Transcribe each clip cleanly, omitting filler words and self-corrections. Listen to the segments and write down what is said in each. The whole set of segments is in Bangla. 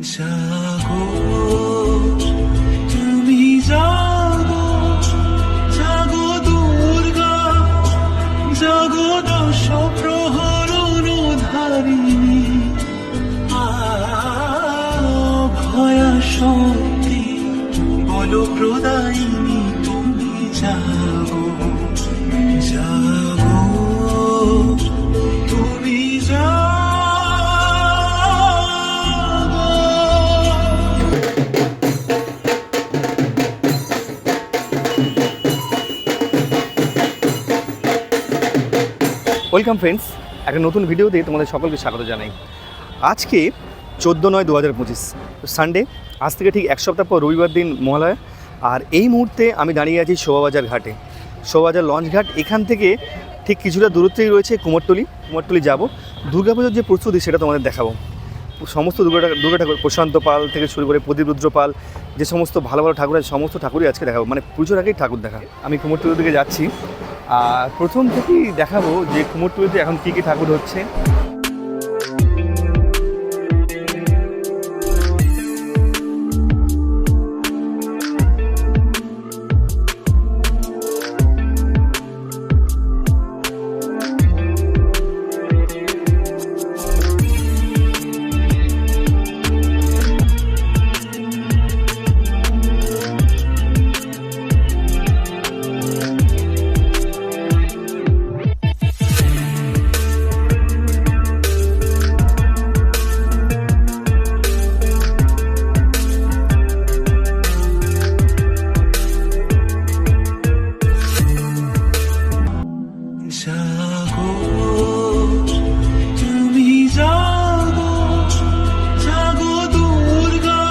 জাগো তুমি জাগো, জাগো দুর্গা, জাগো দশ প্রহরণ ধারিণী, ভয়া শক্তি বল প্রদায়িনী, তুমি জাগো, জাগো তুমি জাগো। ওয়েলকাম ফ্রেন্ডস, একটা নতুন ভিডিওতে তোমাদের সকলকে স্বাগত জানাই। আজকে 14/9/2025 সানডে। আজ থেকে ঠিক এক সপ্তাহ পর রবিবার দিন মহালয়া। আর এই মুহূর্তে আমি দাঁড়িয়ে আছি শোভাবাজার ঘাটে, শোভাবাজার লঞ্চ ঘাট। এখান থেকে ঠিক কিছুটা দূরত্বেই রয়েছে কুমোরটুলি যাব। দুর্গাপুজোর যে প্রস্তুতি সেটা তোমাদের দেখাবো। সমস্ত দুর্গা ঠাকুর, প্রশান্ত পাল থেকে শুরু করে প্রদীপ রুদ্র পাল, যে সমস্ত ভালো ভালো ঠাকুর আছে সমস্ত ঠাকুরই আজকে দেখাবো। মানে পুজোর আগেই ঠাকুর দেখা। আমি কুমোরটুলির দিকে যাচ্ছি। আর প্রথম থেকেই দেখাবো যে কুমোরটুলিতে এখন কী কী ঠাকুর হচ্ছে। জাগো তুমি জাগো, জাগো দুর্গা,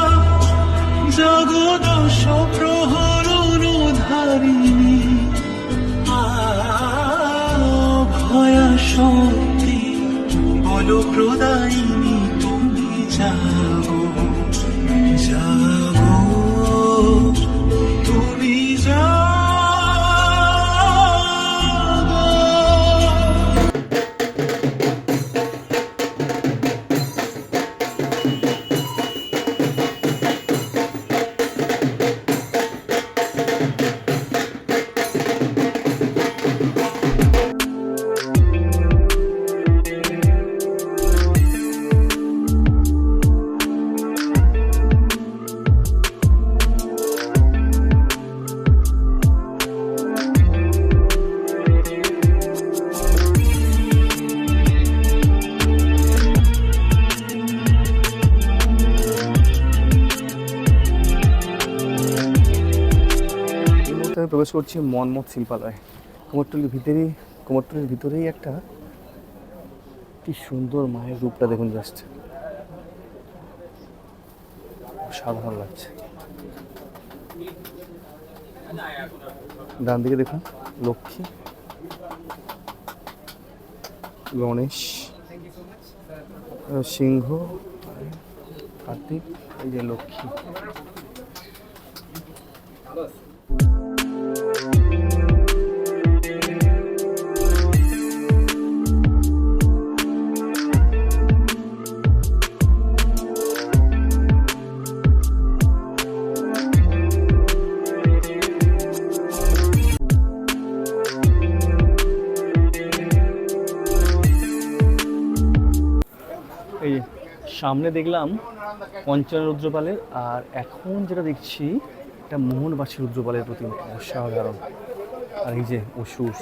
জাগো দশ প্রহরণ ধারিণী, ভয়া শক্তি বল প্রদায়িনী, তুমি জাগো, জাগো তুমি জাগো। আমি প্রবেশ করছি মনমত শিল্পালয়। কুমোরটুলির ভিতরেই একটা কি সুন্দর মায়ের রূপটা দেখুন, জাস্ট সাধারণ লাগছে। ডান দিকে দেখুন লক্ষ্মী, গণেশ, সিংহ, কার্তিক, এই যে লক্ষ্মী। এই সামনে দেখলাম পঞ্চানন রুদ্রপালের, আর এখন যেটা দেখছি এটা মোহনবাসী রুদ্রপালের প্রতিমা, অসাধারণ। আর এই যে অসুর,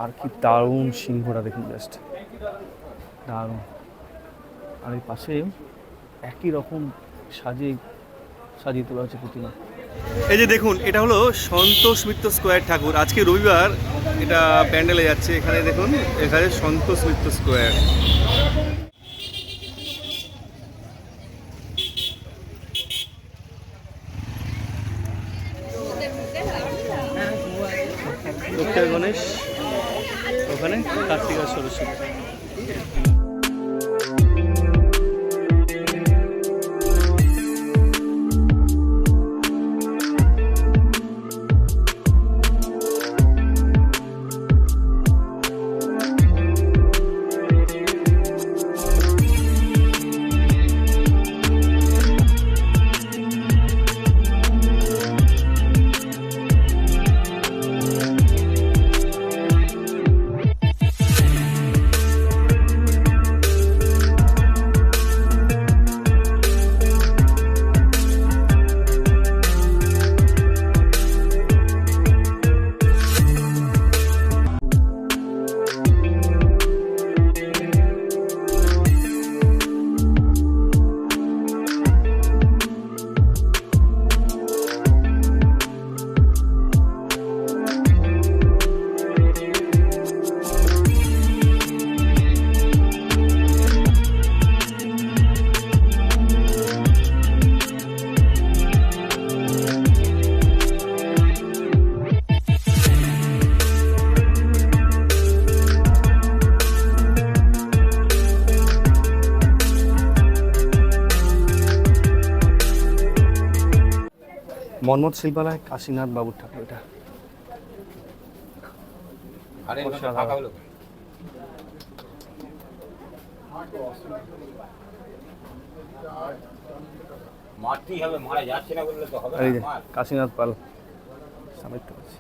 আর কি দারুণ সিংহটা দেখুন, জাস্ট দারুণ। আর এই পাশে একই রকম সাজিয়ে তোলা হচ্ছে প্রতিমা। এই যে দেখুন, এটা হলো সন্তোষ মিত্র স্কোয়ার ঠাকুর। আজকে রবিবার, এটা প্যান্ডেলে যাচ্ছে। এখানে দেখুন, এখানে সন্তোষ মিত্র স্কোয়ার। দক্ষিণ গণেশ, ওখানে কার্তিক আর সরস্বতী। মন্মথ শিল্পালয় কাশীনাথ বাবুর ঠাকুর এটা। অসাধারণ। মারতেই হবে, মারা যাচ্ছে না বললে তো হবে এই যে না। কাশীনাথ পাল সামনে দেখতে পাচ্ছি।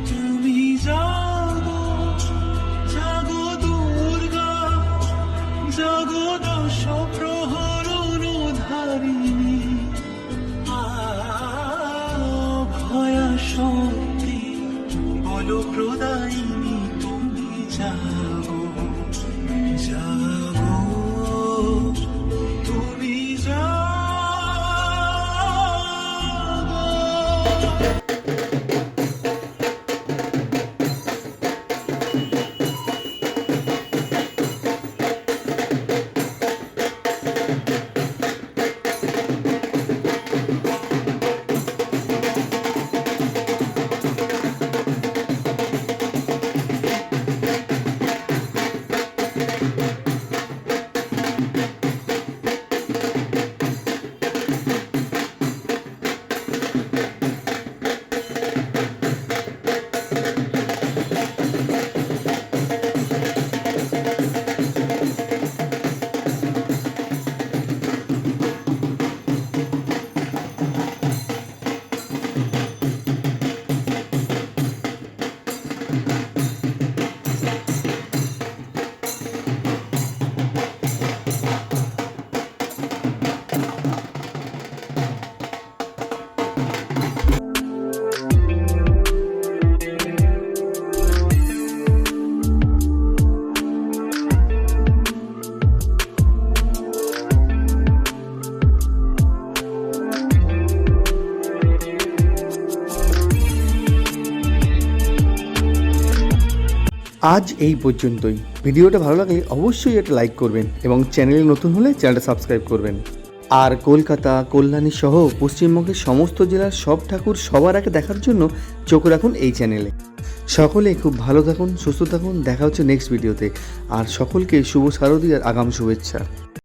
তুমি জাগো জাগো দুর্গা জাগো দশ প্রহরণ ধারিণী ভয়া শক্তি বল প্রদায়িনী তুমি জাগো জাগো তুমি জাগো। আজ এই পর্যন্তই। ভিডিওটা ভালো লাগলে অবশ্যই একটা লাইক করবেন এবং চ্যানেলে নতুন হলে চ্যানেলটা সাবস্ক্রাইব করবেন। আর কলকাতা, কল্যাণী সহ পশ্চিমবঙ্গের সমস্ত জেলার সব ঠাকুর সবার আগে দেখার জন্য চোখ রাখুন এই চ্যানেলে। সকলে খুব ভালো থাকুন, সুস্থ থাকুন। দেখা হচ্ছে নেক্সট ভিডিওতে। আর সকলকে শুভ শারদীয়ার আগাম শুভেচ্ছা।